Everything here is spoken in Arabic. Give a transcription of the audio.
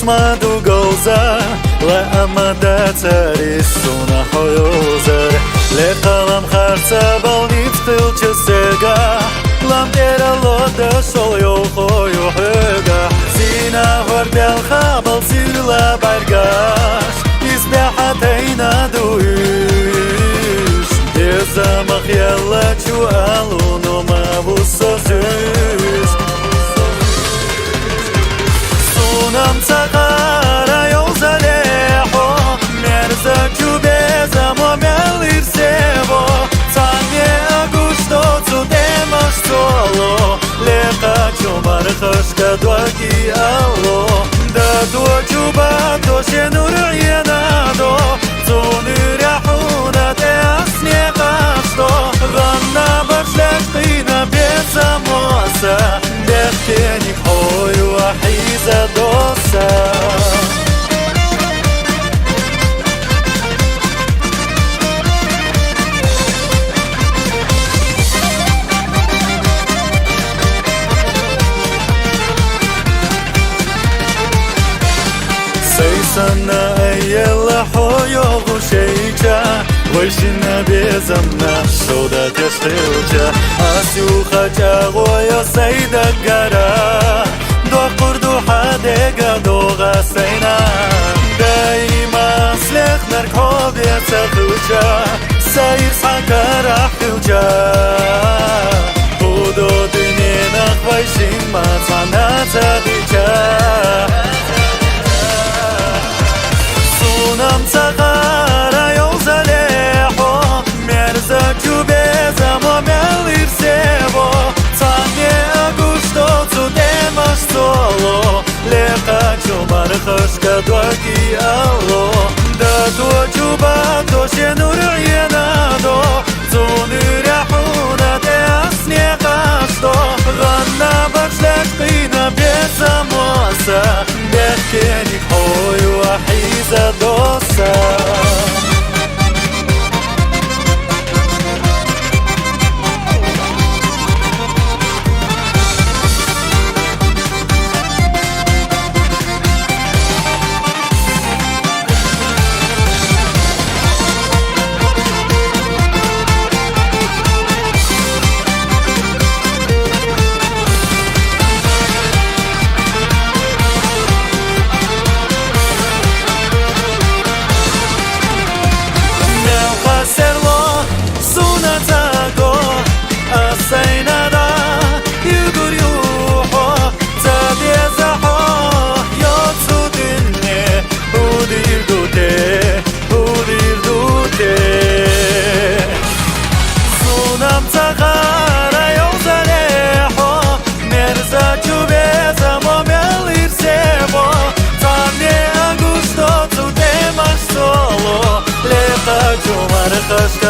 مد و گوزر لأمدت رسونا حيوزر لقلم خرسة بونيت قلت سيقا لم ترى لودا شليو خويو حقا زينا ورد الخابل سير لبرقاش يسبحتينا دويش يزمخ يلا جوالو نوما بوسوزيش سونم سقارا يوزليحو مرزا جوبيزا موميلير سيبو تاني أغوشتو تديمش سولو لقا جومار خشكا دوكي ألو دادو جوباتو شنور عينادو توني ريحونا تأسني قاشتو غنى بشلك قينا بيزا موسى دفتيني بحوي وحيزة دوسا سنة أيلا حيو غشيجا ويشنا بيزمنا شودا تشتوجا أسيو خجا غويا سيدا قرا دو قردو حديقا دو غسينا دايما سليخ نركو بيتخوجا ساير ساكا رحوجا بودو دنينا خويشين ما تانا تغيجا سونم سقارا يوزليحو مرزا جوبيزا موميلير سيبو تاني أغوشتو تديمش سولو لقا جومار خشكا دوكي ألو دادو جوباتو شنور عينادو توني ريحونا تأسني قاشتو غنى بشلك قينا بيزا موسى بحكيني بحوي وحيزة دوسا جومار خشك